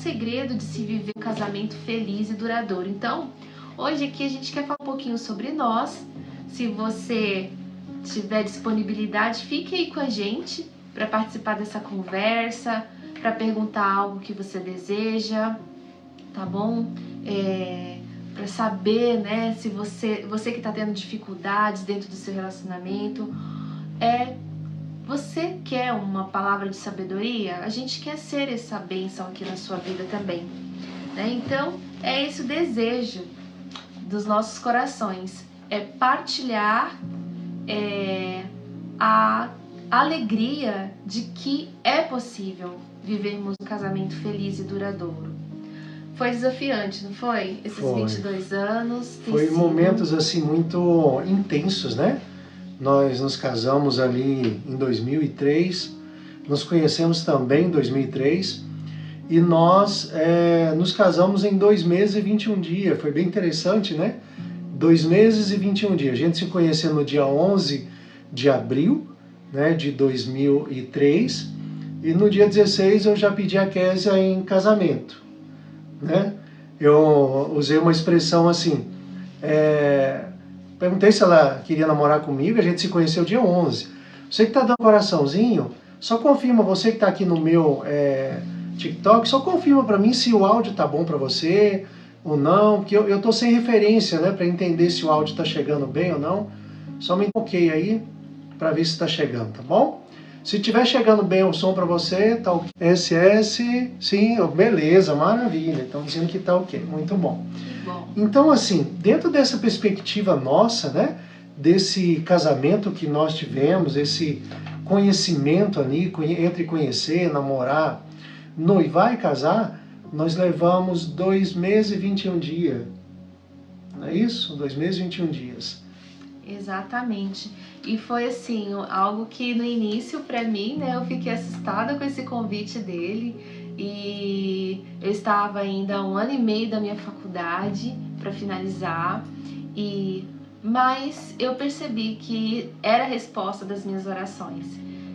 segredo de se viver um casamento feliz e duradouro. Então, hoje aqui a gente quer falar um pouquinho sobre nós. Se você tiver disponibilidade, fique aí com a gente para participar dessa conversa, para perguntar algo que você deseja, tá bom? Para saber, né, se você que está tendo dificuldades dentro do seu relacionamento, você quer uma palavra de sabedoria? A gente quer ser essa bênção aqui na sua vida também, né? Então, é esse o desejo dos nossos corações, é partilhar a alegria de que é possível vivermos um casamento feliz e duradouro. Foi desafiante, não foi? Esses 22 anos. Foi momentos assim muito intensos, né? Nós nos casamos ali em 2003, nos conhecemos também em 2003 e nós nos casamos em 2 meses e 21 dias. Foi bem interessante, né? 2 meses e 21 dias. A gente se conheceu no dia 11 de abril, né, de 2003, e no dia 16 eu já pedi a Késia em casamento, né? Eu usei uma expressão assim, perguntei se ela queria namorar comigo, a gente se conheceu dia 11. Você que está dando coraçãozinho, só confirma, você que está aqui no meu TikTok, só confirma para mim se o áudio tá bom para você ou não, porque eu tô sem referência, né, para entender se o áudio está chegando bem ou não. Só me ok aí para ver se está chegando, tá bom? Se estiver chegando bem o som para você, tá ok. SS, sim, beleza, maravilha. Estão dizendo que tá ok, muito bom. Então, assim, dentro dessa perspectiva nossa, né, desse casamento que nós tivemos, esse conhecimento ali, entre conhecer, namorar, noivar e casar, nós levamos 2 meses e 21 dias. Não é isso? 2 meses e 21 dias. Exatamente. E foi assim, algo que no início para mim, né, eu fiquei assustada com esse convite dele, e eu estava ainda 1 ano e meio da minha faculdade para finalizar, mas eu percebi que era a resposta das minhas orações.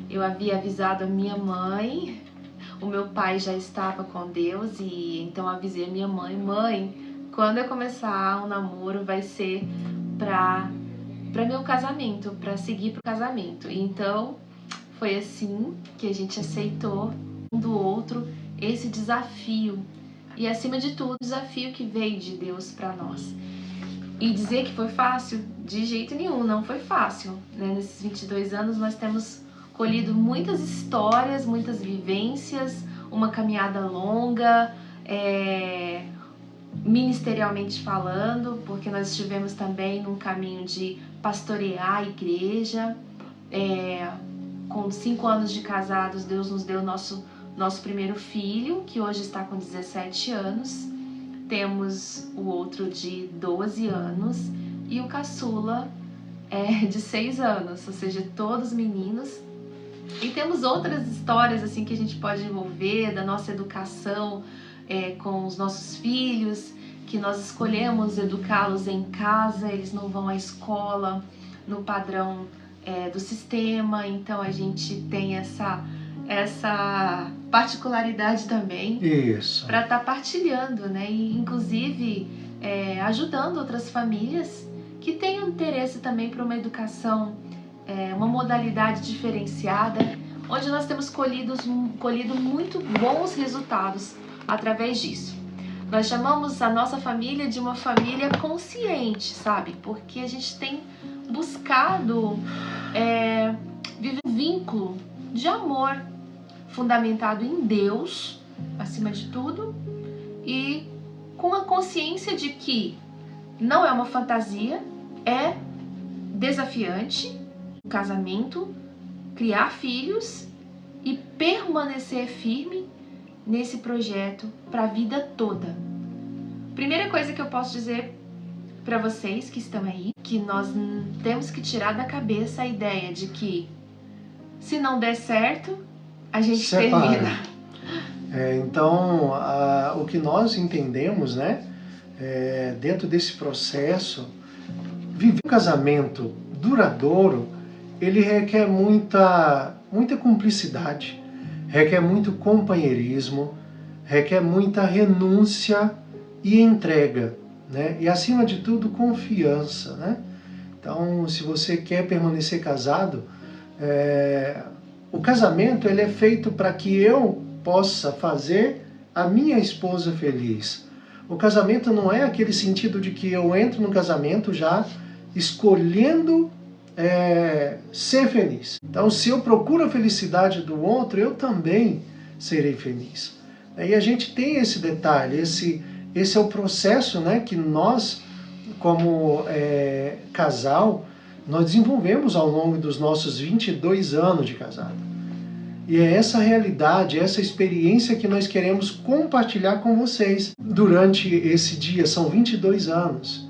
Eu havia avisado a minha mãe, o meu pai já estava com Deus, e então eu avisei a minha mãe: mãe, quando eu começar um namoro vai ser para meu casamento, para seguir pro casamento. E então foi assim que a gente aceitou um do outro esse desafio, e acima de tudo, o desafio que veio de Deus para nós. E dizer que foi fácil? De jeito nenhum, não foi fácil, né? Nesses 22 anos nós temos colhido muitas histórias, muitas vivências, uma caminhada longa, ministerialmente falando, porque nós estivemos também num caminho de pastorear a igreja. Com 5 anos de casados, Deus nos deu nosso primeiro filho, que hoje está com 17 anos. Temos o outro de 12 anos e o caçula de 6 anos, ou seja, todos meninos. E temos outras histórias assim que a gente pode envolver da nossa educação com os nossos filhos, que nós escolhemos educá-los em casa, eles não vão à escola no padrão do sistema, então a gente tem essa particularidade também para estar partilhando, né? E inclusive ajudando outras famílias que tenham interesse também para uma educação, uma modalidade diferenciada, onde nós temos colhido muito bons resultados através disso. Nós chamamos a nossa família de uma família consciente, sabe? Porque a gente tem buscado viver um vínculo de amor fundamentado em Deus, acima de tudo, e com a consciência de que não é uma fantasia, é desafiante o casamento, criar filhos e permanecer firme nesse projeto para a vida toda. Primeira coisa que eu posso dizer para vocês que estão aí, que nós temos que tirar da cabeça a ideia de que se não der certo, a gente termina. Então, o que nós entendemos, né, dentro desse processo, viver um casamento duradouro, ele requer muita cumplicidade, requer muito companheirismo, requer muita renúncia e entrega, né? E acima de tudo, confiança, né? Então, se você quer permanecer casado, o casamento ele é feito para que eu possa fazer a minha esposa feliz. O casamento não é aquele sentido de que eu entro no casamento já escolhendo ser feliz. Então, se eu procuro a felicidade do outro, eu também serei feliz. E a gente tem esse detalhe, esse é o processo, né, que nós, como casal, nós desenvolvemos ao longo dos nossos 22 anos de casado. E é essa realidade, essa experiência que nós queremos compartilhar com vocês durante esse dia. São 22 anos.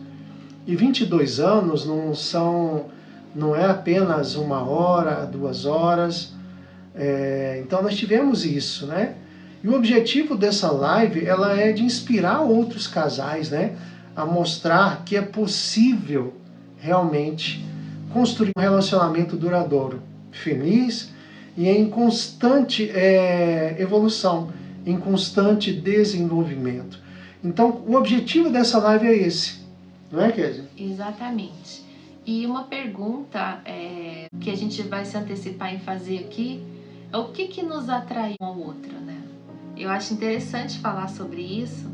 E 22 anos não é apenas 1 hora, 2 horas. Então nós tivemos isso, né? E o objetivo dessa live, ela é de inspirar outros casais, né? A mostrar que é possível realmente construir um relacionamento duradouro, feliz e em constante evolução, em constante desenvolvimento. Então, o objetivo dessa live é esse, não é, Kézia? Exatamente. E uma pergunta que a gente vai se antecipar em fazer aqui é o que nos atrai um ao outro, né? Eu acho interessante falar sobre isso,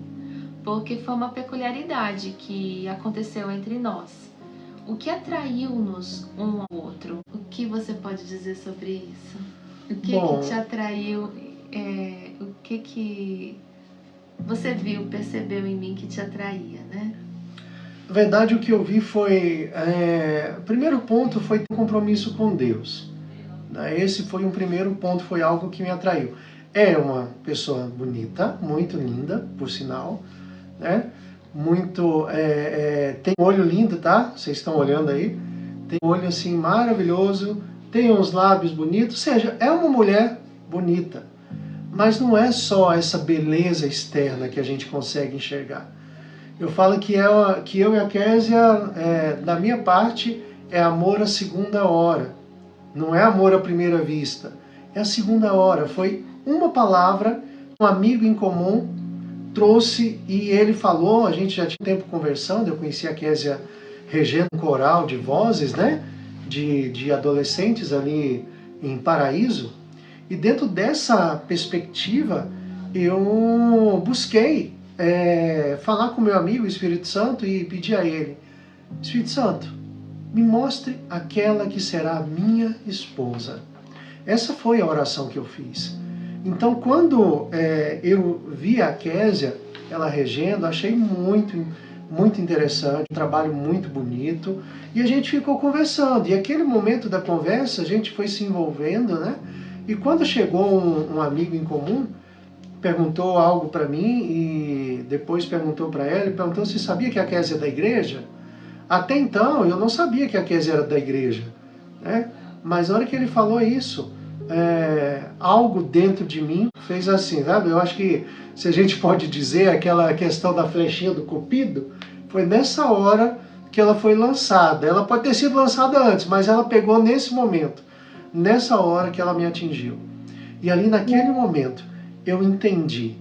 porque foi uma peculiaridade que aconteceu entre nós. O que atraiu-nos um ao outro? O que você pode dizer sobre isso? O que te atraiu? O que você viu, percebeu em mim que te atraía, né? Na verdade, o que eu vi foi... o primeiro ponto foi ter um compromisso com Deus. Esse foi um primeiro ponto, foi algo que me atraiu. É uma pessoa bonita, muito linda, por sinal, né? Tem um olho lindo, tá? Vocês estão olhando aí. Tem um olho assim maravilhoso, tem uns lábios bonitos, ou seja, é uma mulher bonita. Mas não é só essa beleza externa que a gente consegue enxergar. Eu falo que eu e a Kézia, da minha parte, é amor à segunda hora. Não é amor à primeira vista. É a segunda hora. Foi uma palavra, um amigo em comum trouxe e ele falou, a gente já tinha tempo conversando, eu conheci a Kézia regendo um coral de vozes, né? De adolescentes ali em Paraíso. E dentro dessa perspectiva, eu busquei falar com meu amigo o Espírito Santo e pedir a ele: Espírito Santo, me mostre aquela que será a minha esposa. Essa foi a oração que eu fiz. Então, quando eu vi a Kézia, ela regendo, achei muito interessante, um trabalho muito bonito, e a gente ficou conversando. E aquele momento da conversa, a gente foi se envolvendo, né? E quando chegou um amigo em comum, perguntou algo para mim e depois perguntou para ela, perguntou se sabia que a Kézia é da igreja. Até então, eu não sabia que a Kézia era da igreja, né? Mas na hora que ele falou isso, algo dentro de mim fez assim, sabe? Eu acho que, se a gente pode dizer, aquela questão da flechinha do cupido, foi nessa hora que ela foi lançada. Ela pode ter sido lançada antes, mas ela pegou nesse momento, nessa hora que ela me atingiu. E ali naquele momento, eu entendi,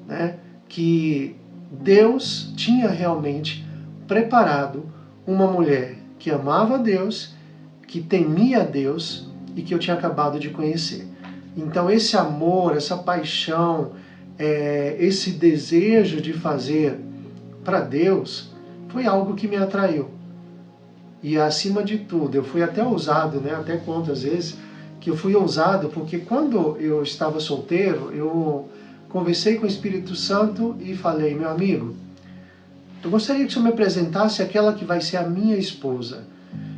né, que Deus tinha realmente preparado uma mulher que amava a Deus, que temia a Deus e que eu tinha acabado de conhecer. Então esse amor, essa paixão, esse desejo de fazer para Deus foi algo que me atraiu. E acima de tudo, eu fui até ousado, né? Até conto às vezes que eu fui ousado, porque quando eu estava solteiro, eu conversei com o Espírito Santo e falei: meu amigo, eu gostaria que o senhor me apresentasse aquela que vai ser a minha esposa.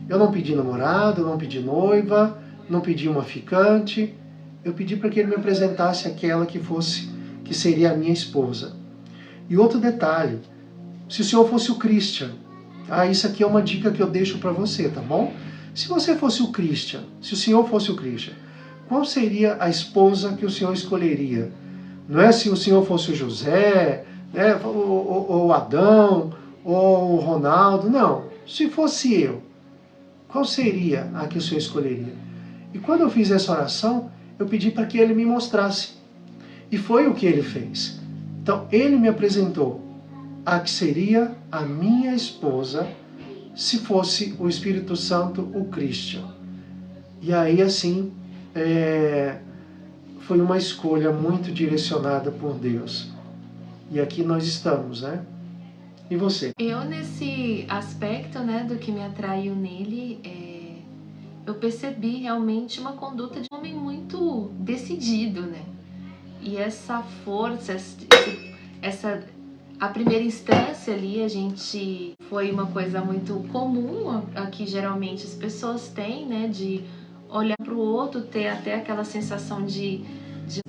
Eu não pedi namorado, não pedi noiva, não pedi uma ficante. Eu pedi para que ele me apresentasse aquela que seria a minha esposa. E outro detalhe, se o senhor fosse o Christian, isso aqui é uma dica que eu deixo para você, tá bom? Se você fosse o Christian, se o senhor fosse o Christian, qual seria a esposa que o senhor escolheria? Não é se o senhor fosse o José, né, ou Adão, ou o Ronaldo, não. Se fosse eu, qual seria a que o senhor escolheria? E quando eu fiz essa oração, eu pedi para que ele me mostrasse. E foi o que ele fez. Então ele me apresentou a que seria a minha esposa se fosse o Espírito Santo, o Christian. E aí assim, foi uma escolha muito direcionada por Deus. E aqui nós estamos, né? E você? Eu, nesse aspecto, né, do que me atraiu nele, eu percebi realmente uma conduta de um homem muito decidido, né? E essa força, a primeira instância ali, a gente foi uma coisa muito comum, aqui geralmente as pessoas têm, né, de olhar para o outro, ter até aquela sensação de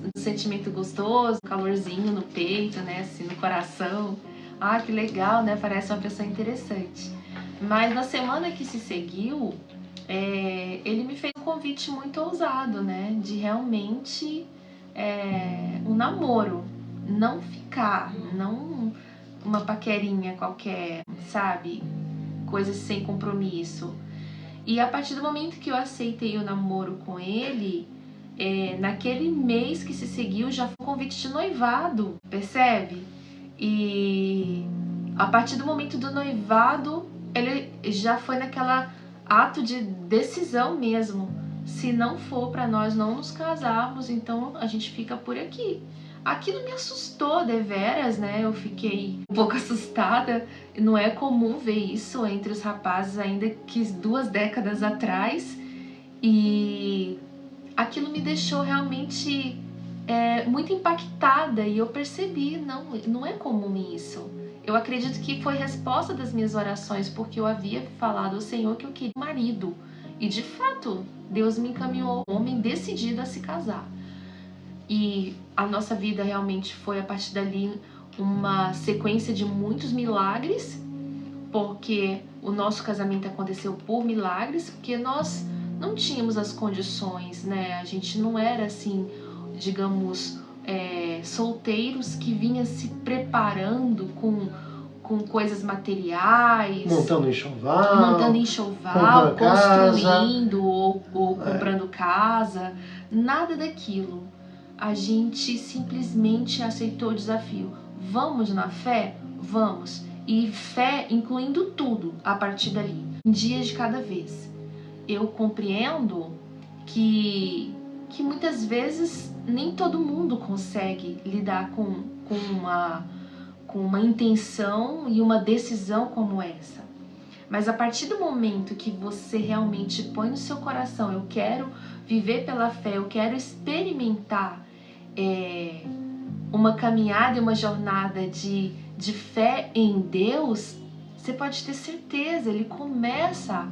um sentimento gostoso, um calorzinho no peito, né, assim, no coração. Ah, que legal, né, parece uma pessoa interessante. Mas na semana que se seguiu, ele me fez um convite muito ousado, né, de realmente um namoro, não ficar, não uma paquerinha qualquer, sabe, coisas sem compromisso. E a partir do momento que eu aceitei o namoro com ele, naquele mês que se seguiu já foi um convite de noivado, percebe? E a partir do momento do noivado, ele já foi naquela ato de decisão mesmo. Se não for para nós não nos casarmos, então a gente fica por aqui. Aquilo me assustou deveras, né? Eu fiquei um pouco assustada. Não é comum ver isso entre os rapazes, ainda que 2 décadas atrás. E aquilo me deixou realmente muito impactada. E eu percebi, não é comum isso. Eu acredito que foi resposta das minhas orações, porque eu havia falado ao Senhor que eu queria um marido. E de fato, Deus me encaminhou um homem decidido a se casar. E a nossa vida realmente foi, a partir dali, uma sequência de muitos milagres, porque o nosso casamento aconteceu por milagres, porque nós não tínhamos as condições, né? A gente não era assim, digamos, solteiros que vinha se preparando com coisas materiais, montando enxoval, construindo ou comprando casa, nada daquilo. A gente simplesmente aceitou o desafio. Vamos na fé? Vamos. E fé incluindo tudo a partir dali, um dia de cada vez. Eu compreendo que muitas vezes nem todo mundo consegue lidar com uma intenção e uma decisão como essa. Mas a partir do momento que você realmente põe no seu coração, eu quero viver pela fé, eu quero experimentar uma caminhada e uma jornada de fé em Deus, você pode ter certeza, Ele começa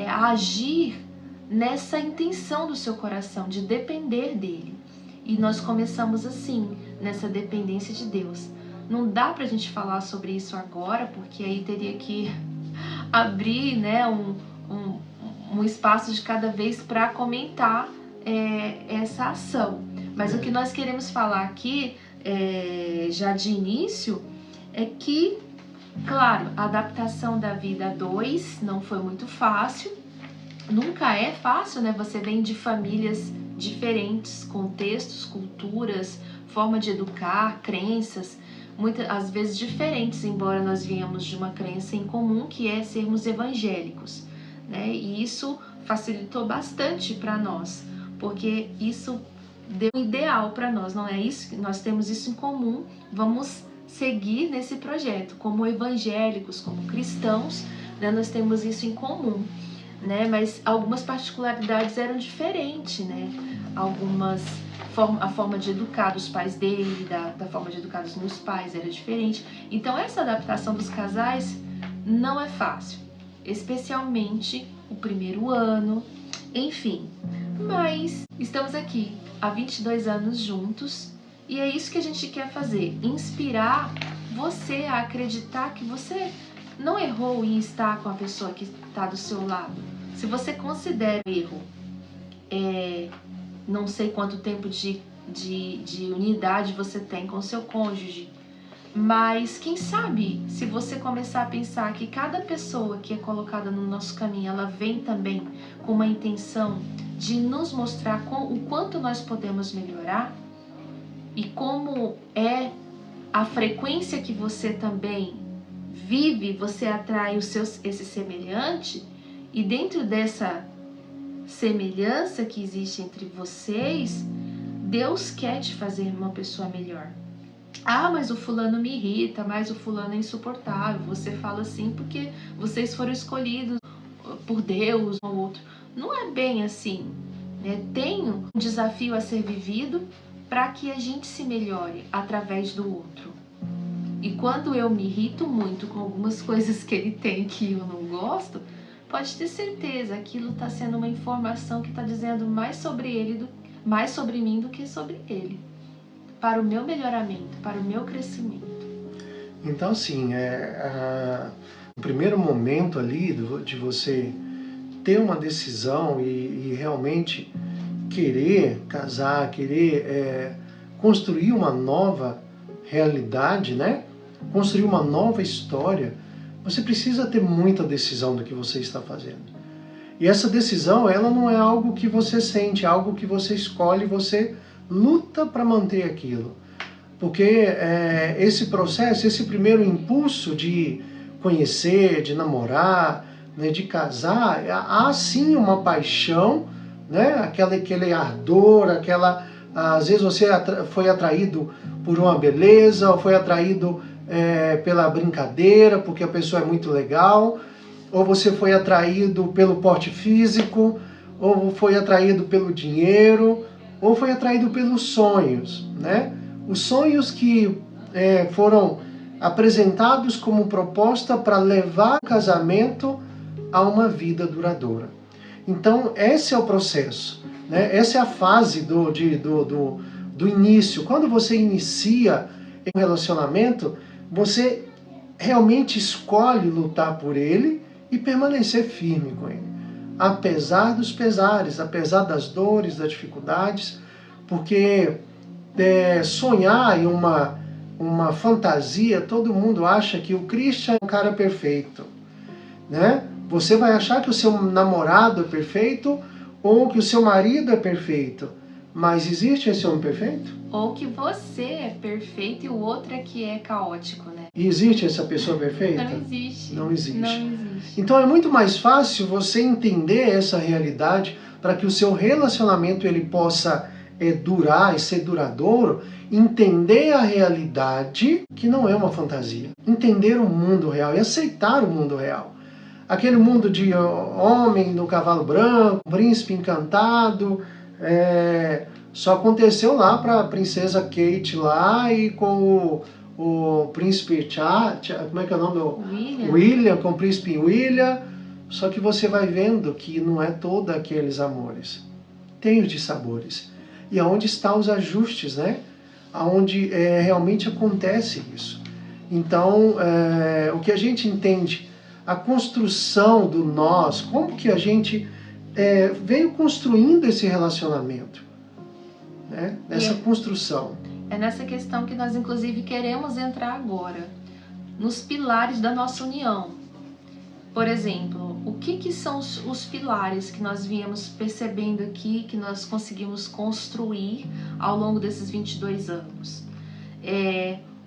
a agir nessa intenção do seu coração, de depender dEle. E nós começamos assim, nessa dependência de Deus. Não dá pra gente falar sobre isso agora, porque aí teria que abrir, né, um espaço de cada vez para comentar essa ação. Mas o que nós queremos falar aqui, já de início, é que, claro, a adaptação da vida a 2 não foi muito fácil. Nunca é fácil, né? Você vem de famílias diferentes, contextos, culturas, forma de educar, crenças, muitas às vezes diferentes, embora nós viemos de uma crença em comum, que é sermos evangélicos, né? E isso facilitou bastante para nós, porque isso deu um ideal para nós, não é isso? Nós temos isso em comum, vamos seguir nesse projeto. Como evangélicos, como cristãos, né, nós temos isso em comum, né? Mas algumas particularidades eram diferentes, né? A forma de educar dos pais dele, da forma de educar dos meus pais era diferente. Então essa adaptação dos casais não é fácil, especialmente o primeiro ano, enfim. Mas estamos aqui há 22 anos juntos e é isso que a gente quer fazer, inspirar você a acreditar que você não errou em estar com a pessoa que está do seu lado. Se você considera erro, não sei quanto tempo de unidade você tem com seu cônjuge, mas quem sabe se você começar a pensar que cada pessoa que é colocada no nosso caminho, ela vem também com uma intenção de nos mostrar o quanto nós podemos melhorar e como é a frequência que você também vive, você atrai esse semelhante, e dentro dessa semelhança que existe entre vocês, Deus quer te fazer uma pessoa melhor. Ah, mas o fulano me irrita, mas o fulano é insuportável. Você fala assim porque vocês foram escolhidos por Deus ou outro. Não é bem assim, né? Tem um desafio a ser vivido para que a gente se melhore através do outro. E quando eu me irrito muito com algumas coisas que ele tem que eu não gosto, pode ter certeza, aquilo está sendo uma informação que está dizendo mais sobre ele, mais sobre mim do que sobre ele. Para o meu melhoramento, para o meu crescimento. Então, assim, o primeiro momento ali de você ter uma decisão e realmente querer casar, querer construir uma nova realidade, né? Construir uma nova história, você precisa ter muita decisão do que você está fazendo. E essa decisão, ela não é algo que você sente, é algo que você escolhe, você luta para manter aquilo. Porque esse processo, esse primeiro impulso de conhecer, de namorar, né, de casar, há sim uma paixão, né, aquele ardor, às vezes você foi atraído por uma beleza, ou foi atraído pela brincadeira, porque a pessoa é muito legal, ou você foi atraído pelo porte físico, ou foi atraído pelo dinheiro, ou foi atraído pelos sonhos, né? Os sonhos que foram apresentados como proposta para levar o casamento a uma vida duradoura. Então, esse é o processo, né? Essa é a fase do início. Quando você inicia um relacionamento, você realmente escolhe lutar por ele e permanecer firme com ele. Apesar dos pesares, apesar das dores, das dificuldades, porque sonhar em uma fantasia, todo mundo acha que o Christian é um cara perfeito, né? Você vai achar que o seu namorado é perfeito ou que o seu marido é perfeito, mas existe esse homem perfeito? Ou que você é perfeito e o outro é que é caótico, né? E existe essa pessoa perfeita? Não existe. Não existe. Não existe. Então é muito mais fácil você entender essa realidade para que o seu relacionamento ele possa durar e ser duradouro, entender a realidade que não é uma fantasia. Entender o mundo real e aceitar o mundo real. Aquele mundo de homem no cavalo branco, príncipe encantado, só aconteceu lá para a princesa Kate lá e com o príncipe como é que é o nome? William, com o príncipe William. Só que você vai vendo que não é todos aqueles amores. Tem os dissabores. E aonde estão os ajustes, né? Aonde realmente acontece isso. Então, o que a gente entende, a construção do nós, como que a gente veio construindo esse relacionamento, né? Nessa construção. É nessa questão que nós, inclusive, queremos entrar agora, nos pilares da nossa união. Por exemplo, o que são os pilares que nós viemos percebendo aqui, que nós conseguimos construir ao longo desses 22 anos?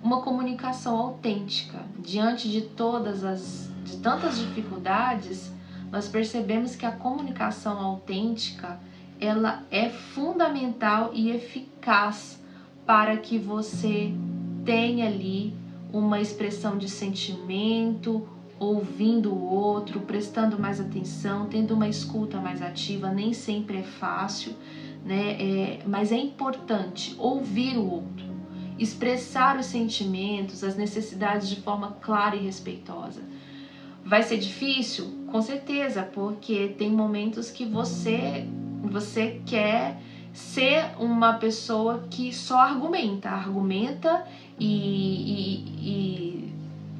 Uma comunicação autêntica. Diante de tantas dificuldades, nós percebemos que a comunicação autêntica, ela é fundamental e eficaz para que você tenha ali uma expressão de sentimento, ouvindo o outro, prestando mais atenção, tendo uma escuta mais ativa. Nem sempre é fácil, né? Mas é importante ouvir o outro, expressar os sentimentos, as necessidades de forma clara e respeitosa. Vai ser difícil? Com certeza, porque tem momentos que você quer ser uma pessoa que só argumenta e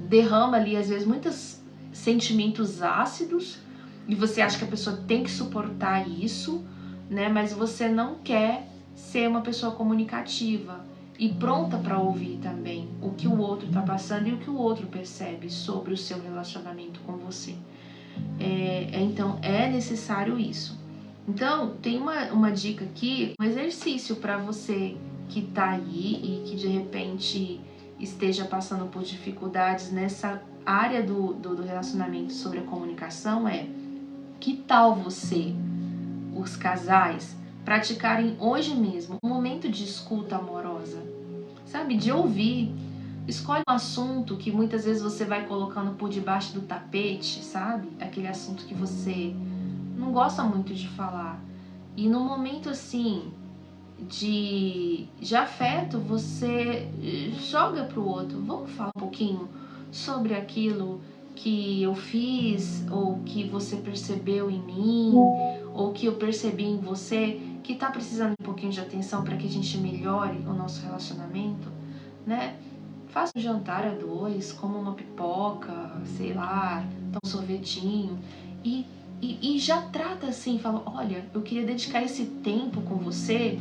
derrama ali, às vezes, muitos sentimentos ácidos, e você acha que a pessoa tem que suportar isso, né? Mas você não quer ser uma pessoa comunicativa e pronta para ouvir também o que o outro está passando e o que o outro percebe sobre o seu relacionamento com você. Então, é necessário isso. Então, tem uma dica aqui, um exercício para você que está aí e que de repente esteja passando por dificuldades nessa área do relacionamento sobre a comunicação é: que tal você, os casais, praticarem hoje mesmo um momento de escuta amorosa, sabe? De ouvir. Escolhe um assunto que muitas vezes você vai colocando por debaixo do tapete, sabe? Aquele assunto que você não gosta muito de falar. E num momento assim de afeto, você joga pro outro: vamos falar um pouquinho sobre aquilo que eu fiz, ou que você percebeu em mim, ou que eu percebi em você, que tá precisando um pouquinho de atenção para que a gente melhore o nosso relacionamento, né? Faça um jantar a dois, como uma pipoca, sei lá, um sorvetinho, e já trata assim, fala: olha, eu queria dedicar esse tempo com você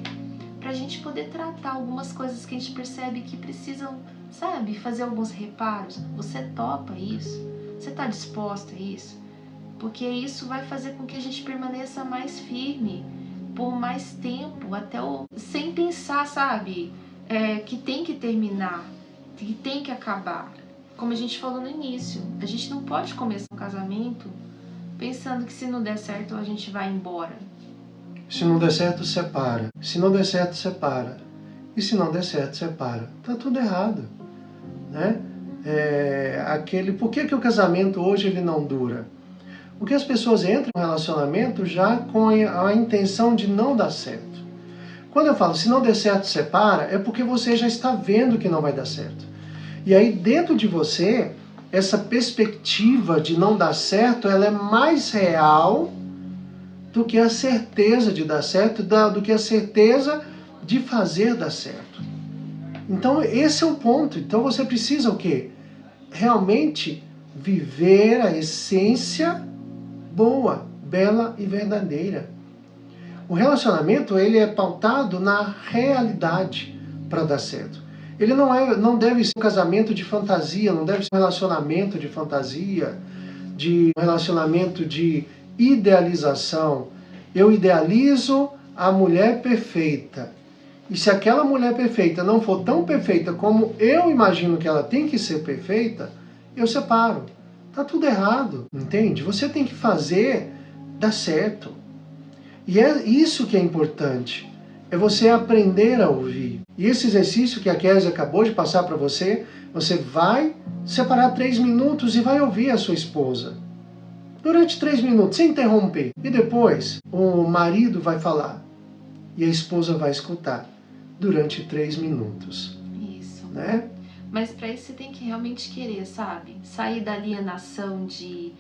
pra gente poder tratar algumas coisas que a gente percebe que precisam, sabe, fazer alguns reparos. Você topa isso? Você tá disposta a isso? Porque isso vai fazer com que a gente permaneça mais firme por mais tempo, sem pensar, sabe, que tem que terminar, que tem que acabar. Como a gente falou no início, a gente não pode começar um casamento pensando que se não der certo a gente vai embora. Se não der certo, separa. Se não der certo, separa. E se não der certo, separa. Tá tudo errado, né? Por que o casamento hoje ele não dura? Porque as pessoas entram no relacionamento já com a intenção de não dar certo. Quando eu falo se não der certo, separa, é porque você já está vendo que não vai dar certo. E aí dentro de você, essa perspectiva de não dar certo, ela é mais real do que a certeza de dar certo, do que a certeza de fazer dar certo. Então esse é o ponto. Então você precisa o quê? Realmente viver a essência boa, bela e verdadeira. O relacionamento ele é pautado na realidade para dar certo. Ele não deve ser um casamento de fantasia, não deve ser um relacionamento de fantasia, de um relacionamento de idealização. Eu idealizo a mulher perfeita. E se aquela mulher perfeita não for tão perfeita como eu imagino que ela tem que ser perfeita, eu separo. Tá tudo errado, entende? Você tem que fazer dar certo. E é isso que é importante. É você aprender a ouvir. E esse exercício que a Kézia acabou de passar para você, você vai separar 3 minutos e vai ouvir a sua esposa. Durante 3 minutos, sem interromper. E depois, o marido vai falar. E a esposa vai escutar. Durante 3 minutos. Isso. Né? Mas para isso você tem que realmente querer, sabe? Sair da alienação de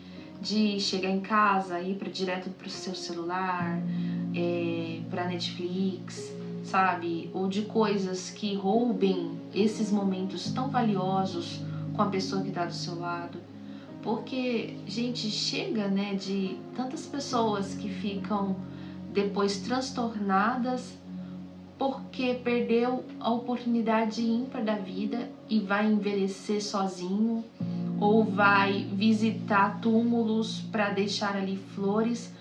chegar em casa, ir direto pro seu celular, pra Netflix, sabe? Ou de coisas que roubem esses momentos tão valiosos com a pessoa que tá do seu lado. Porque, gente, chega, né, de tantas pessoas que ficam depois transtornadas porque perdeu a oportunidade ímpar da vida e vai envelhecer sozinho, ou vai visitar túmulos para deixar ali flores,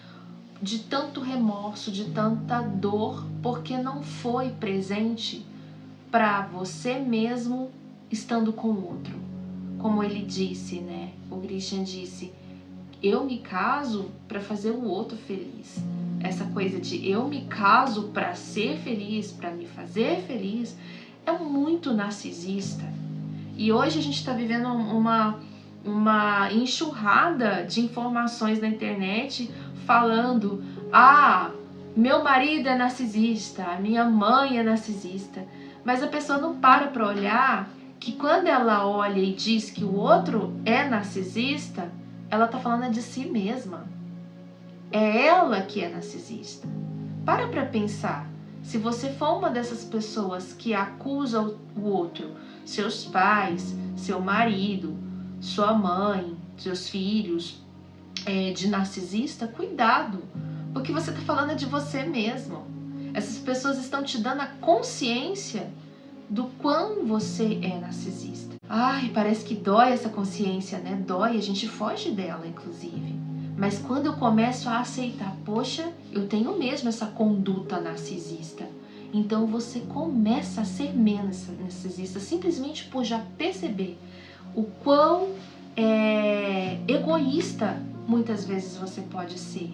de tanto remorso, de tanta dor, porque não foi presente para você mesmo estando com o outro. Como ele disse, né? O Christian disse: eu me caso para fazer o outro feliz. Essa coisa de eu me caso para ser feliz, para me fazer feliz, é muito narcisista. E hoje a gente está vivendo uma enxurrada de informações na internet falando: ah, meu marido é narcisista, a minha mãe é narcisista. Mas a pessoa não para olhar que quando ela olha e diz que o outro é narcisista, ela está falando de si mesma. É ela que é narcisista. Para pensar. Se você for uma dessas pessoas que acusa o outro, seus pais, seu marido, sua mãe, seus filhos, de narcisista, cuidado. Porque você está falando de você mesmo. Essas pessoas estão te dando a consciência do quão você é narcisista. Ai, parece que dói essa consciência, né? Dói, a gente foge dela, inclusive. Mas quando eu começo a aceitar, poxa, eu tenho mesmo essa conduta narcisista. Então você começa a ser menos narcisista simplesmente por já perceber o quão egoísta muitas vezes você pode ser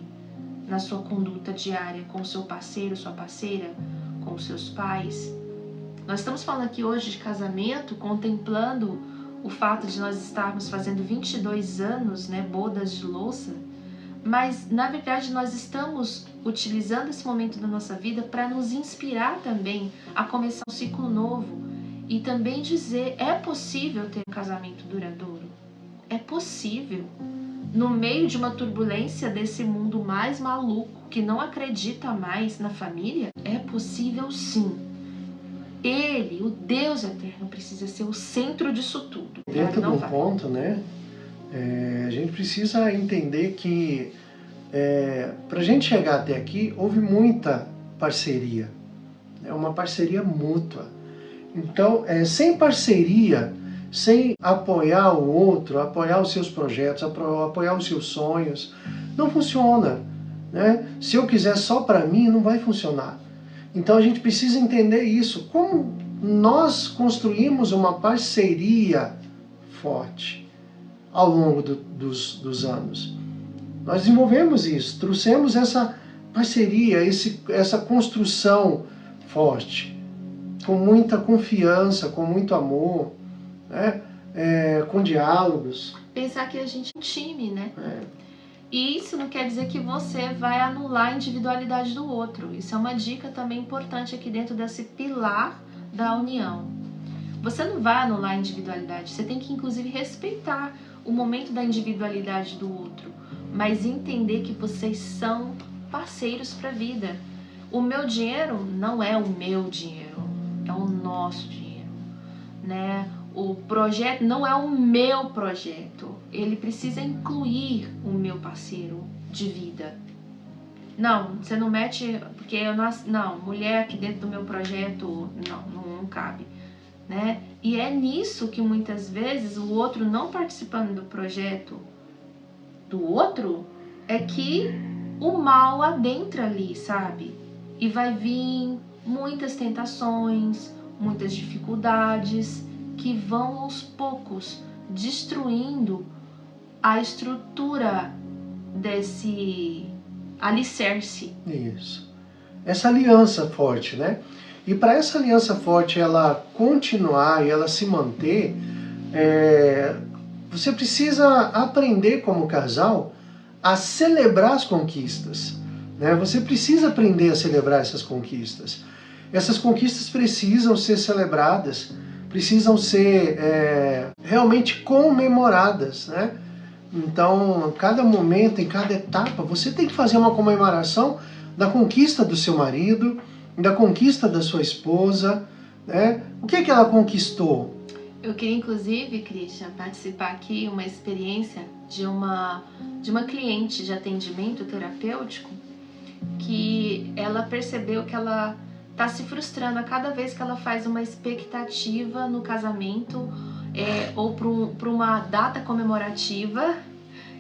na sua conduta diária com o seu parceiro, sua parceira, com os seus pais. Nós estamos falando aqui hoje de casamento, contemplando o fato de nós estarmos fazendo 22 anos, né, bodas de louça, mas na verdade nós estamos utilizando esse momento da nossa vida para nos inspirar também a começar um ciclo novo e também dizer, é possível ter um casamento duradouro, é possível. No meio de uma turbulência desse mundo mais maluco, que não acredita mais na família, é possível sim. Ele, o Deus eterno, precisa ser o centro disso tudo. Dentro de um ponto, né? A gente precisa entender que para a gente chegar até aqui, houve muita parceria. É uma parceria mútua. Então, sem parceria, sem apoiar o outro, apoiar os seus projetos, apoiar os seus sonhos, não funciona, né? Se eu quiser só para mim, não vai funcionar. Então a gente precisa entender isso. Como nós construímos uma parceria forte ao longo dos anos. Nós desenvolvemos isso, trouxemos essa parceria, essa construção forte, com muita confiança, com muito amor, né? Com diálogos. Pensar que a gente é um time, né? E isso não quer dizer que você vai anular a individualidade do outro. Isso é uma dica também importante aqui dentro desse pilar da união. Você não vai anular a individualidade, você tem que inclusive respeitar o momento da individualidade do outro, mas entender que vocês são parceiros para a vida. O meu dinheiro não é o meu dinheiro, é o nosso dinheiro, né? O projeto não é o meu projeto, ele precisa incluir o meu parceiro de vida. Não, você não mete, porque eu não, mulher aqui dentro do meu projeto, não cabe, né? E é nisso que muitas vezes o outro não participando do projeto do outro, é que o mal adentra ali, sabe? E vai vir muitas tentações, muitas dificuldades, que vão aos poucos destruindo a estrutura desse alicerce. Isso. Essa aliança forte, né? E para essa aliança forte ela continuar e ela se manter, você precisa aprender como casal a celebrar as conquistas, né? Você precisa aprender a celebrar essas conquistas. Essas conquistas precisam ser celebradas, precisam ser realmente comemoradas, né? Então, cada momento, em cada etapa, você tem que fazer uma comemoração da conquista do seu marido, da conquista da sua esposa, né? O que ela conquistou? Eu queria, inclusive, Christian, participar aqui uma experiência de uma cliente de atendimento terapêutico que ela percebeu que ela está se frustrando a cada vez que ela faz uma expectativa no casamento ou para uma data comemorativa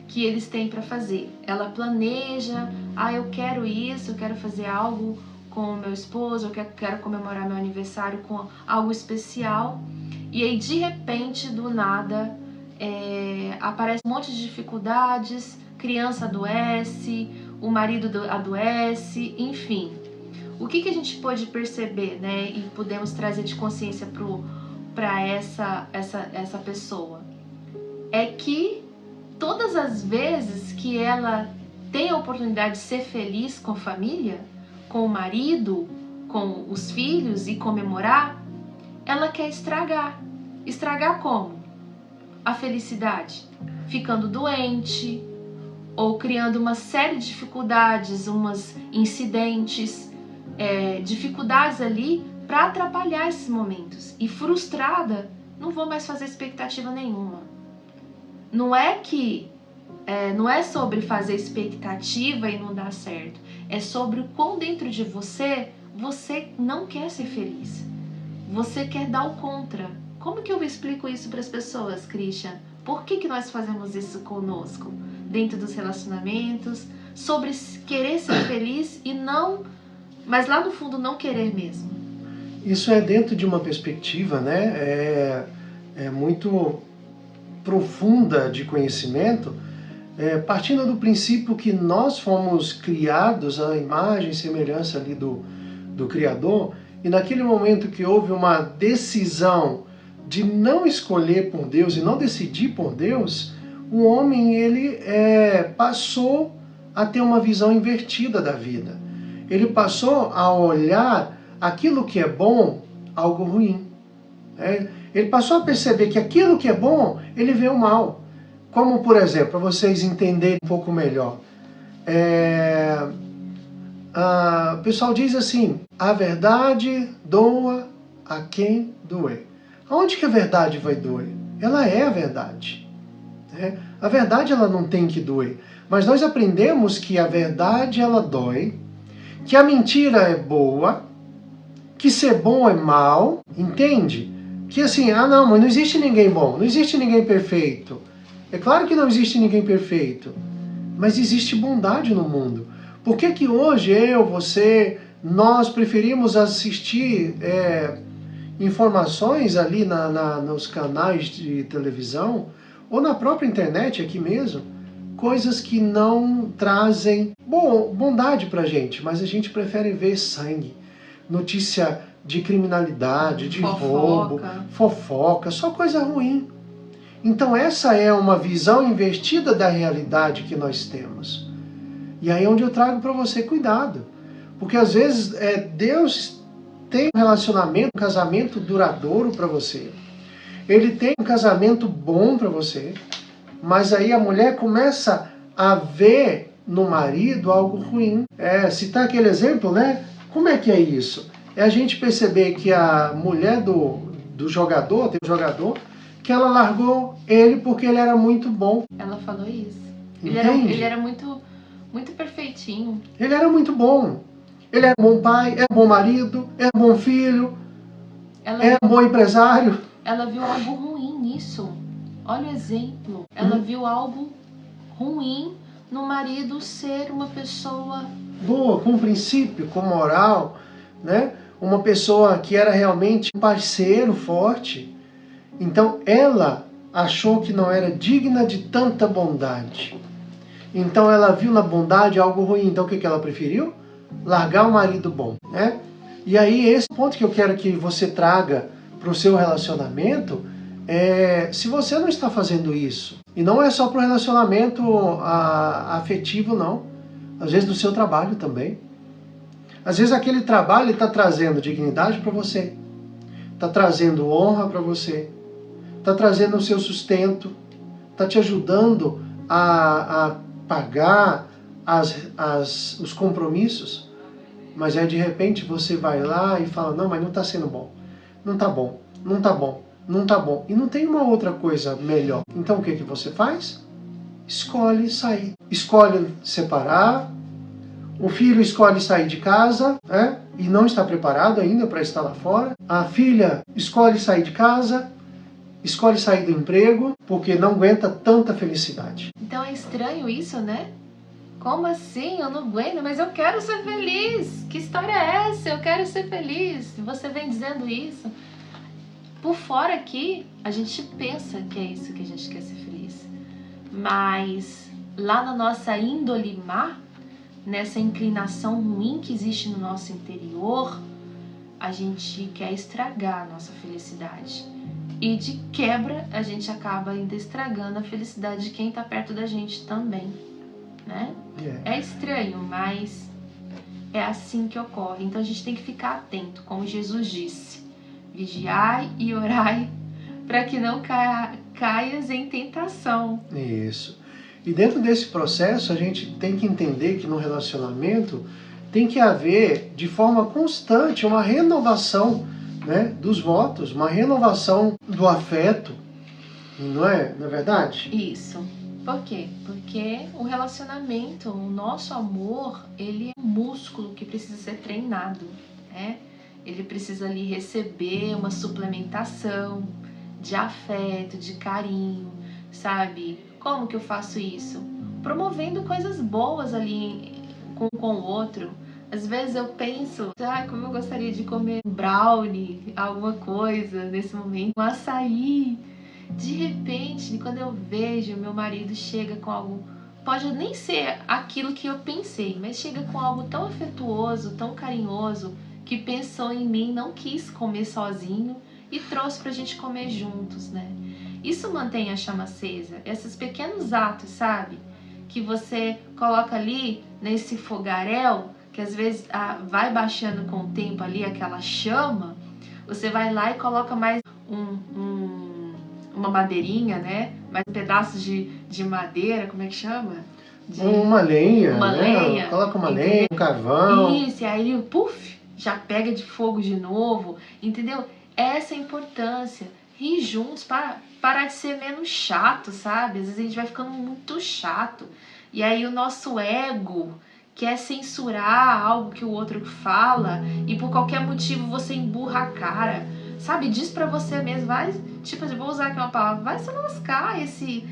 que eles têm para fazer. Ela planeja, eu quero isso, eu quero fazer algo com o meu esposo, eu quero comemorar meu aniversário com algo especial. E aí, de repente, do nada, aparece um monte de dificuldades, criança adoece, o marido adoece, enfim. O que a gente pode perceber, né, e podemos trazer de consciência para essa pessoa? É que todas as vezes que ela tem a oportunidade de ser feliz com a família, com o marido, com os filhos e comemorar, ela quer estragar. Estragar como? A felicidade. Ficando doente, ou criando uma série de dificuldades, umas incidentes, dificuldades ali para atrapalhar esses momentos. E frustrada, não vou mais fazer expectativa nenhuma. Não é sobre fazer expectativa e não dar certo. É sobre o quão dentro de você não quer ser feliz. Você quer dar o contra. Como que eu explico isso para as pessoas, Christian? Por que nós fazemos isso conosco? Dentro dos relacionamentos, sobre querer ser feliz e não mas lá no fundo não querer mesmo. Isso é dentro de uma perspectiva, né, muito profunda de conhecimento, partindo do princípio que nós fomos criados à imagem e semelhança ali do Criador, e naquele momento que houve uma decisão de não escolher por Deus e não decidir por Deus, o homem ele passou a ter uma visão invertida da vida. Ele passou a olhar aquilo que é bom, algo ruim. Ele passou a perceber que aquilo que é bom, ele vê o mal. Como, por exemplo, para vocês entenderem um pouco melhor, o pessoal diz assim, a verdade doa a quem doer. Aonde que a verdade vai doer? Ela é a verdade. A verdade ela não tem que doer. Mas nós aprendemos que a verdade ela dói, que a mentira é boa, que ser bom é mal, entende? Que assim, não, mas não existe ninguém bom, não existe ninguém perfeito. É claro que não existe ninguém perfeito, mas existe bondade no mundo. Por que que hoje eu, você, nós preferimos assistir informações ali nos canais de televisão ou na própria internet aqui mesmo, coisas que não trazem bondade pra gente, mas a gente prefere ver sangue, notícia de criminalidade, de roubo, fofoca, só coisa ruim. Então essa é uma visão invertida da realidade que nós temos. E aí é onde eu trago para você cuidado. Porque às vezes Deus tem um relacionamento, um casamento duradouro para você. Ele tem um casamento bom para você. Mas aí a mulher começa a ver no marido algo ruim. Citar aquele exemplo, né? Como é que é isso? É a gente perceber que a mulher do jogador, tem um jogador, que ela largou ele porque ele era muito bom. Ela falou isso. Entende? Ele era muito perfeitinho. Ele era muito bom. Ele é bom pai, é bom marido, é bom filho, é bom empresário. Ela viu algo ruim nisso. Olha o exemplo. Ela viu algo ruim no marido ser uma pessoa boa, com princípio, com moral, né? Uma pessoa que era realmente um parceiro forte. Então ela achou que não era digna de tanta bondade. Então ela viu na bondade algo ruim. Então o que ela preferiu? Largar o marido bom, né? E aí esse ponto que eu quero que você traga para o seu relacionamento se você não está fazendo isso, e não é só para o relacionamento afetivo não, às vezes no seu trabalho também. Às vezes aquele trabalho está trazendo dignidade para você, está trazendo honra para você, está trazendo o seu sustento, está te ajudando a pagar os compromissos, mas de repente você vai lá e fala, não, mas não está sendo bom, não está bom, não está bom, não está bom, e não tem uma outra coisa melhor. Então o que você faz? Escolhe sair, escolhe separar, o filho escolhe sair de casa, e não está preparado ainda para estar lá fora, a filha escolhe sair de casa, escolhe sair do emprego, porque não aguenta tanta felicidade. Então é estranho isso, né? Como assim? Eu não aguento, mas eu quero ser feliz. Que história é essa? Eu quero ser feliz. Você vem dizendo isso. Por fora aqui, a gente pensa que é isso que a gente quer ser feliz. Mas lá na nossa índole má, nessa inclinação ruim que existe no nosso interior, a gente quer estragar a nossa felicidade. E de quebra, a gente acaba ainda estragando a felicidade de quem está perto da gente também, né? É estranho, mas é assim que ocorre. Então a gente tem que ficar atento, como Jesus disse. Vigiai e orai para que não caias em tentação. Isso. E dentro desse processo, a gente tem que entender que no relacionamento tem que haver, de forma constante, uma renovação, né, dos votos, uma renovação do afeto, não é verdade? Isso. Por quê? Porque o relacionamento, o nosso amor, ele é um músculo que precisa ser treinado, né? Ele precisa ali receber uma suplementação de afeto, de carinho, sabe? Como que eu faço isso? Promovendo coisas boas ali com o outro. Às vezes eu penso, como eu gostaria de comer um brownie, alguma coisa nesse momento, um açaí. De repente, quando eu vejo meu marido chega com algo, pode nem ser aquilo que eu pensei, mas chega com algo tão afetuoso, tão carinhoso, que pensou em mim, não quis comer sozinho e trouxe pra gente comer juntos, né? Isso mantém a chama acesa, esses pequenos atos, sabe? Que você coloca ali nesse fogaréu, que às vezes vai baixando com o tempo ali aquela chama, você vai lá e coloca mais uma madeirinha, né? Mais pedaços de madeira, como é que chama? Uma lenha, uma né? lenha. Coloca uma lenha, um carvão. Isso, e aí puf, já pega de fogo de novo, entendeu? Essa é a importância. Rir juntos, parar de ser menos chato, sabe? Às vezes a gente vai ficando muito chato. E aí o nosso ego quer censurar algo que o outro fala e por qualquer motivo você emburra a cara. Sabe, diz pra você mesmo, vai, tipo, eu vou usar aqui uma palavra, vai se lascar esse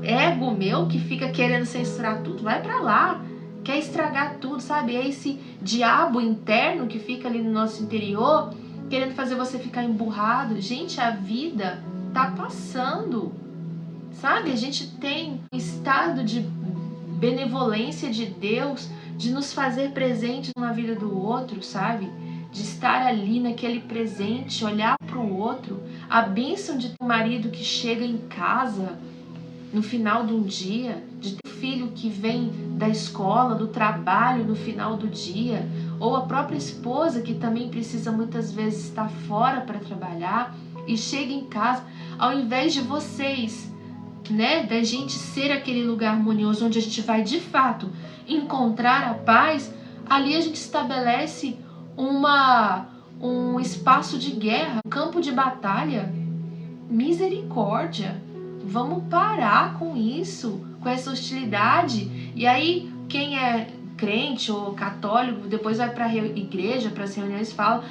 ego meu que fica querendo censurar tudo, vai pra lá, quer estragar tudo, sabe? É esse diabo interno que fica ali no nosso interior, querendo fazer você ficar emburrado. Gente, a vida tá passando, sabe? A gente tem um estado de benevolência de Deus, de nos fazer presentes na vida do outro, sabe? De estar ali naquele presente, olhar para o outro, a bênção de ter um marido que chega em casa no final de um dia, de ter um filho que vem da escola, do trabalho no final do dia, ou a própria esposa que também precisa muitas vezes estar fora para trabalhar e chega em casa, ao invés de vocês, né, da gente ser aquele lugar harmonioso onde a gente vai de fato encontrar a paz, ali a gente estabelece um espaço de guerra, um campo de batalha. Misericórdia, vamos parar com isso, com essa hostilidade. E aí quem é crente ou católico depois vai para a igreja, para as reuniões, fala: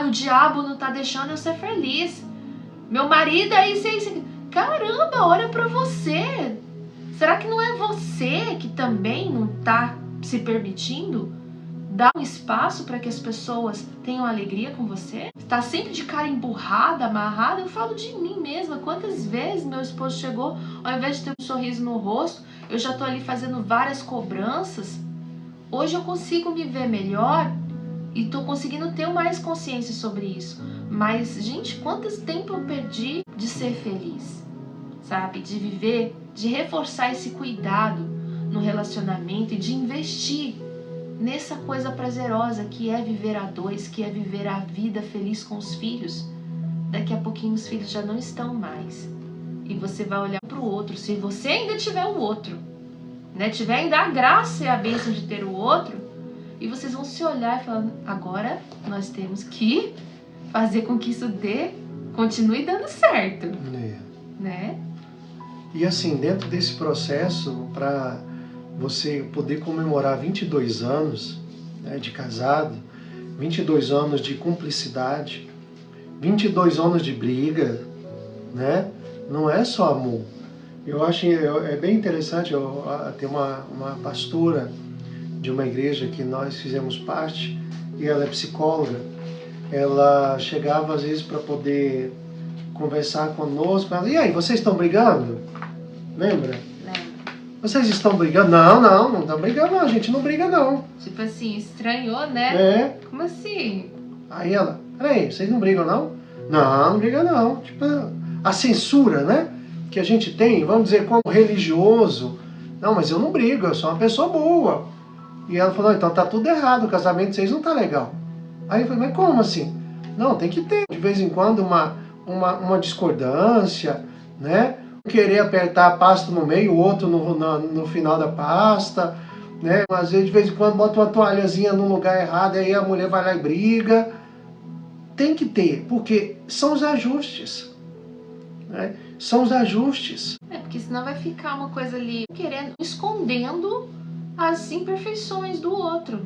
o diabo não tá deixando eu ser feliz, meu marido aí, caramba, olha para você. Será que não é você que também não tá se permitindo dar um espaço para que as pessoas tenham alegria com você? Tá sempre de cara emburrada, amarrada? Eu falo de mim mesma. Quantas vezes meu esposo chegou, ao invés de ter um sorriso no rosto, eu já tô ali fazendo várias cobranças. Hoje eu consigo me ver melhor e tô conseguindo ter mais consciência sobre isso. Mas, gente, quanto tempo eu perdi de ser feliz, sabe? De viver, de reforçar esse cuidado no relacionamento e de investir nessa coisa prazerosa que é viver a dois, que é viver a vida feliz com os filhos. Daqui a pouquinho os filhos já não estão mais. E você vai olhar para o outro, se você ainda tiver o outro, né? Tiver ainda a graça e a bênção de ter o outro, e vocês vão se olhar e falar: agora nós temos que fazer com que isso continue dando certo. Né? E assim, dentro desse processo, para você poder comemorar 22 anos, né, de casado, 22 anos de cumplicidade, 22 anos de briga, né? Não é só amor. Eu acho é bem interessante, tem uma pastora de uma igreja que nós fizemos parte, e ela é psicóloga. Ela chegava às vezes para poder conversar conosco. Ela, e aí, vocês estão brigando? Lembra? Vocês estão brigando? Não estão brigando não, a gente não briga não. Tipo assim, estranhou, né? É. Como assim? Aí ela, peraí, vocês não brigam não? Não briga não. Tipo, a censura, né? Que a gente tem, vamos dizer, como religioso. Não, mas eu não brigo, eu sou uma pessoa boa. E ela falou: então tá tudo errado, o casamento de vocês não tá legal. Aí eu falei: mas como assim? Não, tem que ter de vez em quando uma discordância, né? Querer apertar a pasta no meio, o outro no final da pasta, né? Às vezes de vez em quando bota uma toalhazinha no lugar errado, aí a mulher vai lá e briga. Tem que ter, porque são os ajustes, né? São os ajustes. Porque senão vai ficar uma coisa ali escondendo as imperfeições do outro,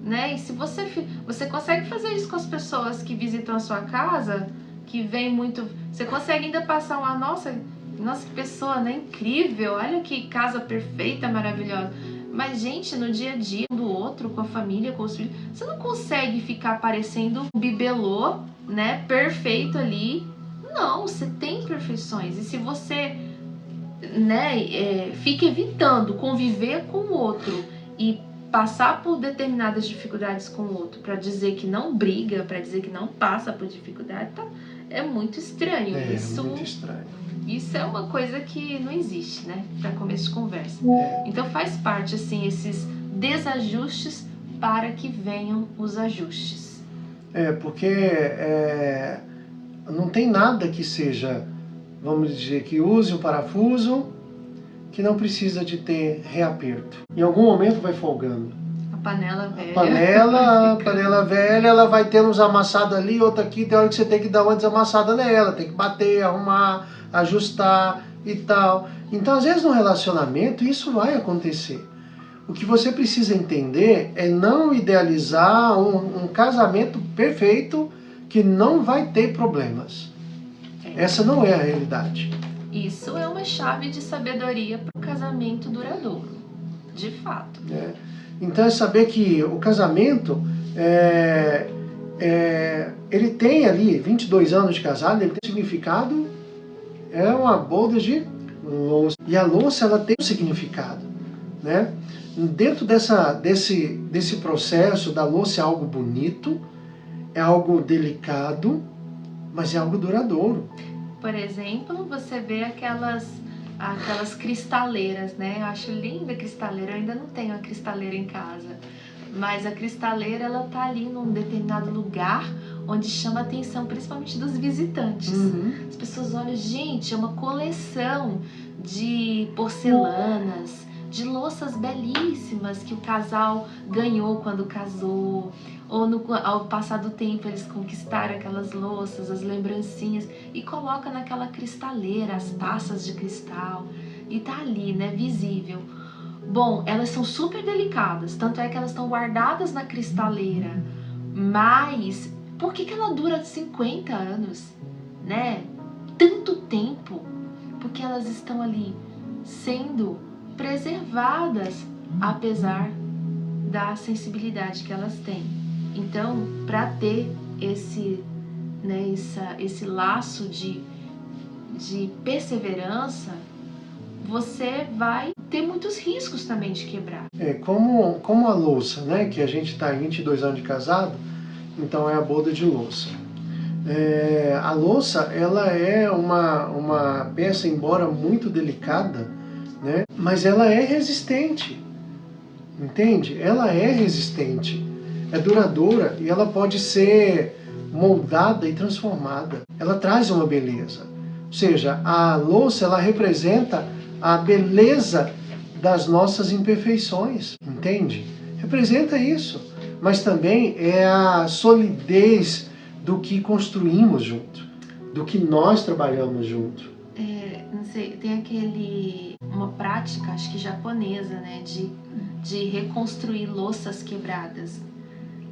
né? E se você consegue fazer isso com as pessoas que visitam a sua casa, que vem muito, você consegue ainda passar nossa, que pessoa, né? Incrível, olha que casa perfeita, maravilhosa. Mas, gente, no dia a dia do outro, com a família, com os filhos, você não consegue ficar parecendo um bibelô, né, perfeito ali. Não, você tem imperfeições. E se você, né, fica evitando conviver com o outro e passar por determinadas dificuldades com o outro para dizer que não briga, para dizer que não passa por dificuldade, tá, é muito estranho. É muito estranho. Isso é uma coisa que não existe, né, para começo de conversa. Então faz parte, assim, esses desajustes para que venham os ajustes. Porque não tem nada que seja, vamos dizer, que use o parafuso que não precisa de ter reaperto. Em algum momento vai folgando. A panela velha. A panela velha, ela vai tendo uns amassados ali, outra aqui, tem hora que você tem que dar uma desamassada nela, tem que bater, arrumar, ajustar e tal. Então, às vezes, no relacionamento, isso vai acontecer. O que você precisa entender é não idealizar um casamento perfeito que não vai ter problemas. Essa não é a realidade. Isso é uma chave de sabedoria para o casamento duradouro, de fato. Então é saber que o casamento, ele tem ali 22 anos de casado, ele tem significado, é uma boda de louça. E a louça, ela tem um significado, né? Dentro desse processo da louça é algo bonito, é algo delicado, mas é algo duradouro. Por exemplo, você vê aquelas cristaleiras, né? Eu acho linda a cristaleira, eu ainda não tenho a cristaleira em casa. Mas a cristaleira, ela tá ali num determinado lugar onde chama a atenção, principalmente dos visitantes. As pessoas olham, gente, é uma coleção de porcelanas, de louças belíssimas que o casal ganhou quando casou, ou ao passar do tempo eles conquistaram aquelas louças, as lembrancinhas, e coloca naquela cristaleira as taças de cristal, e tá ali, né, visível. Bom, elas são super delicadas, tanto é que elas estão guardadas na cristaleira, mas por que ela dura 50 anos, né? Tanto tempo, porque elas estão ali sendo preservadas, apesar da sensibilidade que elas têm. Então, para ter esse laço de perseverança, você vai ter muitos riscos também de quebrar. Como a louça, né? Que a gente está em 22 anos de casado, então é a boda de louça. A louça, ela é uma peça, embora muito delicada, né? Mas ela é resistente, entende? Ela é resistente, é duradoura e ela pode ser moldada e transformada. Ela traz uma beleza. Ou seja, a louça, ela representa a beleza das nossas imperfeições, entende? Representa isso, mas também é a solidez do que construímos junto, do que nós trabalhamos junto. Não sei, tem uma prática, acho que japonesa, né, de reconstruir louças quebradas.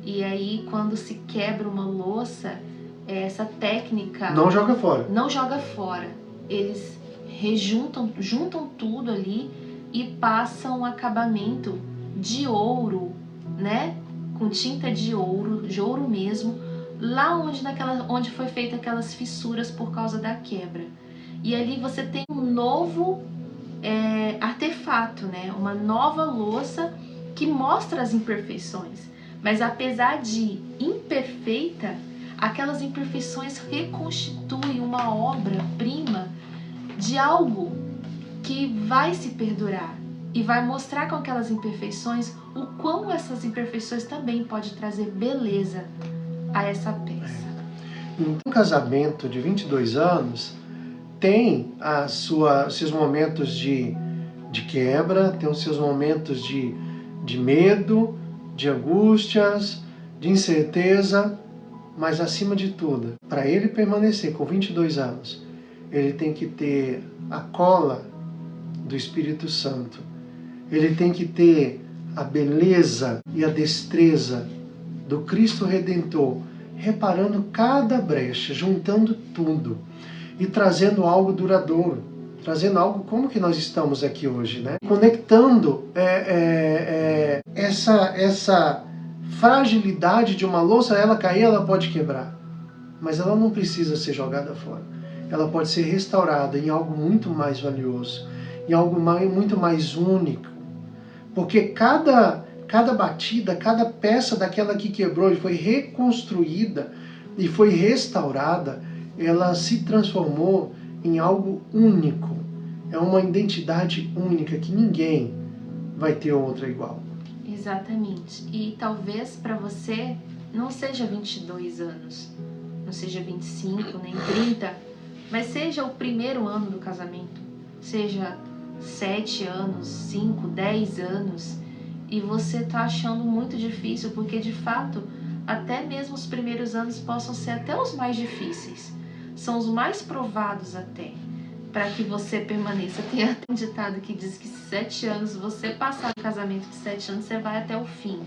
E aí, quando se quebra uma louça, essa técnica... Não joga fora. Não joga fora. Eles juntam tudo ali e passam um acabamento de ouro, né, com tinta de ouro mesmo, lá onde foi feita aquelas fissuras por causa da quebra. E ali você tem um novo artefato, né? Uma nova louça que mostra as imperfeições. Mas apesar de imperfeita, aquelas imperfeições reconstituem uma obra-prima de algo que vai se perdurar e vai mostrar com aquelas imperfeições o quão essas imperfeições também podem trazer beleza a essa peça. Um casamento de 22 anos tem seus momentos de quebra, tem os seus momentos de medo, de angústias, de incerteza, mas acima de tudo, para ele permanecer com 22 anos, ele tem que ter a cola do Espírito Santo, ele tem que ter a beleza e a destreza do Cristo Redentor, reparando cada brecha, juntando tudo e trazendo algo duradouro. trazendo algo como que nós estamos aqui hoje, né? Conectando essa fragilidade de uma louça, ela cair, ela pode quebrar, mas ela não precisa ser jogada fora. Ela pode ser restaurada em algo muito mais valioso, em algo muito mais único, porque cada batida, cada peça daquela que quebrou e foi reconstruída e foi restaurada, ela se transformou em algo único. É uma identidade única que ninguém vai ter outra igual. Exatamente. E talvez para você não seja 22 anos, não seja 25, nem 30, mas seja o primeiro ano do casamento, seja 7 anos, 5, 10 anos, e você tá achando muito difícil, porque de fato, até mesmo os primeiros anos possam ser até os mais difíceis, são os mais provados até, para que você permaneça. Tem até um ditado que diz que 7 anos, você passar o casamento de 7 anos, você vai até o fim,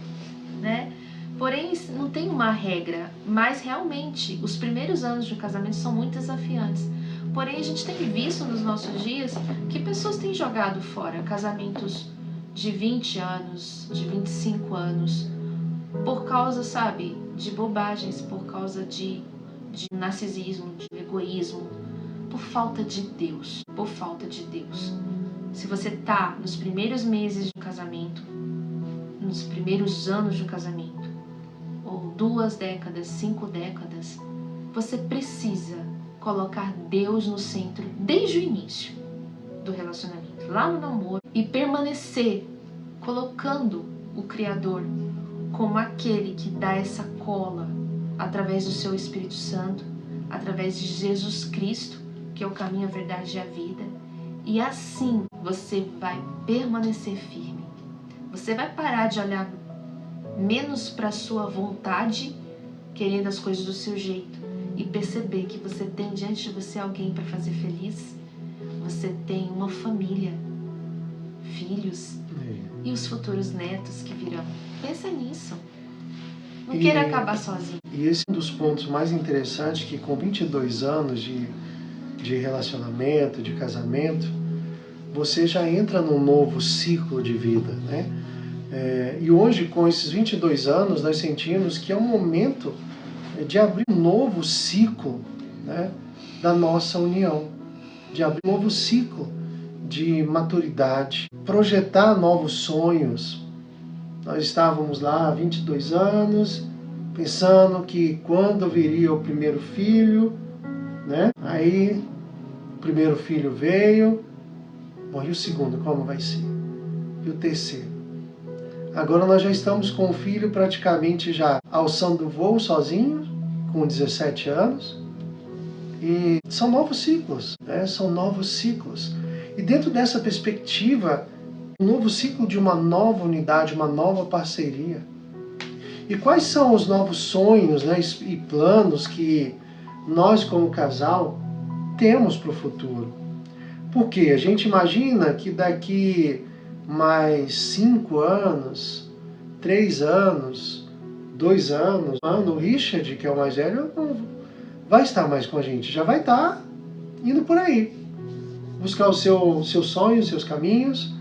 né? Porém, não tem uma regra, mas realmente os primeiros anos de casamento são muito desafiantes. Porém, a gente tem visto nos nossos dias que pessoas têm jogado fora casamentos de 20 anos, de 25 anos, por causa, sabe, de bobagens, por causa de narcisismo, de egoísmo, por falta de Deus, por falta de Deus. Se você tá nos primeiros meses de casamento, nos primeiros anos de casamento, ou 2 décadas, 5 décadas, você precisa colocar Deus no centro desde o início do relacionamento, lá no namoro, e permanecer colocando o Criador como aquele que dá essa cola através do seu Espírito Santo, através de Jesus Cristo, que é o caminho, a verdade e a vida, e assim você vai permanecer firme. Você vai parar de olhar menos para a sua vontade, querendo as coisas do seu jeito, e perceber que você tem diante de você alguém para fazer feliz. Você tem uma família, filhos e os futuros netos que virão. Pensa nisso. Não queira acabar sozinho. E esse é um dos pontos mais interessantes, que com 22 anos de relacionamento, de casamento, você já entra num novo ciclo de vida, né? E hoje, com esses 22 anos, nós sentimos que é um momento de abrir um novo ciclo, né, da nossa união, de abrir um novo ciclo de maturidade, projetar novos sonhos. Nós estávamos lá há 22 anos, pensando que quando viria o primeiro filho, né? Aí o primeiro filho veio, bom, e o segundo, como vai ser? E o terceiro? Agora nós já estamos com o filho praticamente já alçando o voo sozinho, com 17 anos. E são novos ciclos, né? São novos ciclos. E dentro dessa perspectiva, um novo ciclo de uma nova unidade, uma nova parceria. E quais são os novos sonhos, né, e planos que nós como casal temos para o futuro? Porque a gente imagina que daqui mais 5 anos, 3 anos, 2 anos, o Richard, que é o mais velho, não vai estar mais com a gente, já vai estar indo por aí, buscar o seu sonho, os seus caminhos.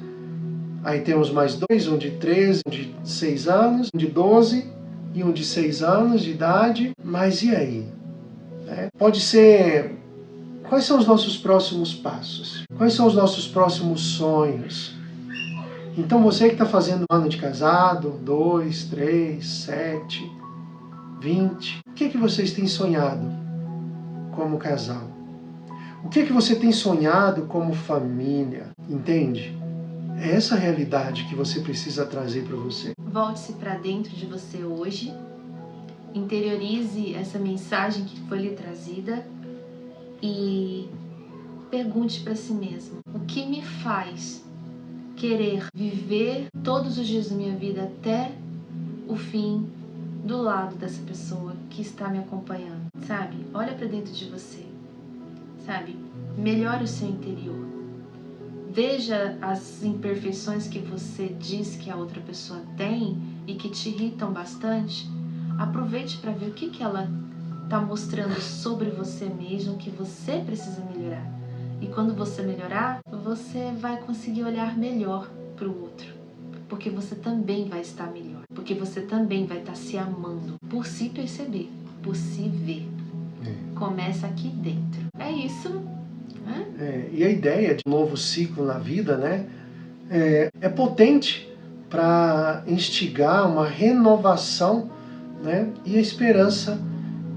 Aí temos mais 2, um de 13, um de 6 anos, um de 12 e um de 6 anos de idade. Mas e aí? Pode ser... Quais são os nossos próximos passos? Quais são os nossos próximos sonhos? Então você que está fazendo um ano de casado, 2, 3, 7, 20, o que vocês têm sonhado como casal? O que você tem sonhado como família? Entende? É essa realidade que você precisa trazer para você. Volte-se para dentro de você hoje, interiorize essa mensagem que foi lhe trazida e pergunte para si mesmo: o que me faz querer viver todos os dias da minha vida até o fim do lado dessa pessoa que está me acompanhando? Sabe? Olha para dentro de você, sabe? Melhore o seu interior. Veja as imperfeições que você diz que a outra pessoa tem e que te irritam bastante. Aproveite para ver o que ela está mostrando sobre você mesmo que você precisa melhorar. E quando você melhorar, você vai conseguir olhar melhor para o outro. Porque você também vai estar melhor. Porque você também vai estar se amando. Por se perceber, por se ver. Começa aqui dentro. É isso, né? E a ideia de um novo ciclo na vida, né, é potente para instigar uma renovação, né, e a esperança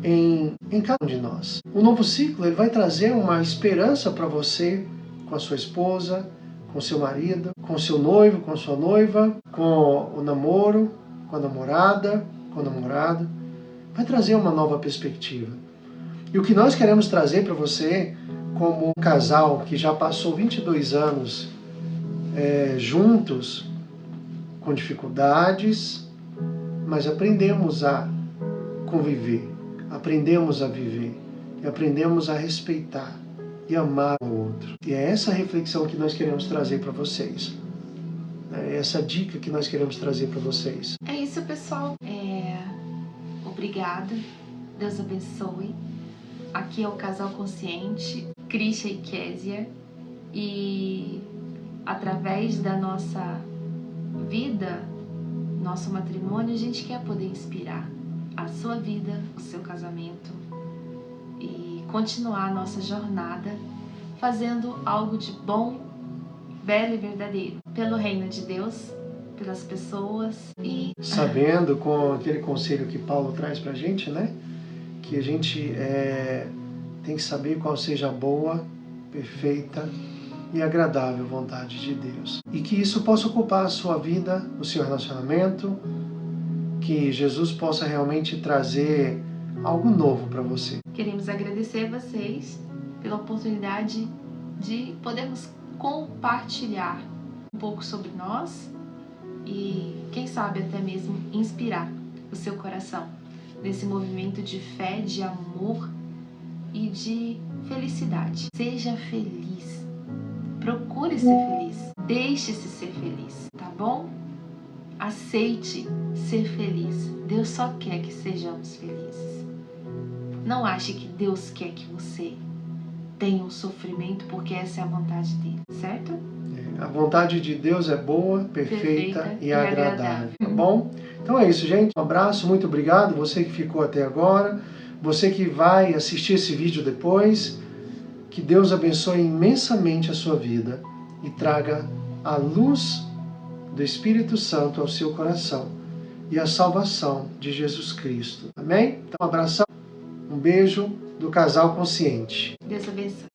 em cada um de nós. O novo ciclo ele vai trazer uma esperança para você, com a sua esposa, com seu marido, com seu noivo, com sua noiva, com o namoro, com a namorada, com o namorado. Vai trazer uma nova perspectiva. E o que nós queremos trazer para você, como um casal que já passou 22 anos juntos, com dificuldades, mas aprendemos a conviver, aprendemos a viver, e aprendemos a respeitar e amar o outro. E é essa reflexão que nós queremos trazer para vocês. É essa dica que nós queremos trazer para vocês. É isso, pessoal. Obrigada. Deus abençoe. Aqui é o Casal Consciente, Christian e Késia. E através da nossa vida, nosso matrimônio, a gente quer poder inspirar a sua vida, o seu casamento e continuar a nossa jornada fazendo algo de bom, belo e verdadeiro pelo reino de Deus, pelas pessoas e sabendo, com aquele conselho que Paulo traz pra gente, né, que a gente tem que saber qual seja a boa, perfeita e agradável vontade de Deus. E que isso possa ocupar a sua vida, o seu relacionamento, que Jesus possa realmente trazer algo novo para você. Queremos agradecer a vocês pela oportunidade de podermos compartilhar um pouco sobre nós e, quem sabe, até mesmo inspirar o seu coração nesse movimento de fé, de amor e de felicidade. Seja feliz. Procure ser feliz. Deixe-se ser feliz, tá bom? Aceite ser feliz. Deus só quer que sejamos felizes. Não ache que Deus quer que você tenha um sofrimento porque essa é a vontade dele, certo? A vontade de Deus é boa, perfeita e agradável. Tá bom? Então é isso, gente. Um abraço, muito obrigado. Você que ficou até agora, você que vai assistir esse vídeo depois, que Deus abençoe imensamente a sua vida e traga a luz do Espírito Santo ao seu coração e a salvação de Jesus Cristo. Amém? Então um abração, um beijo do Casal Consciente. Deus abençoe.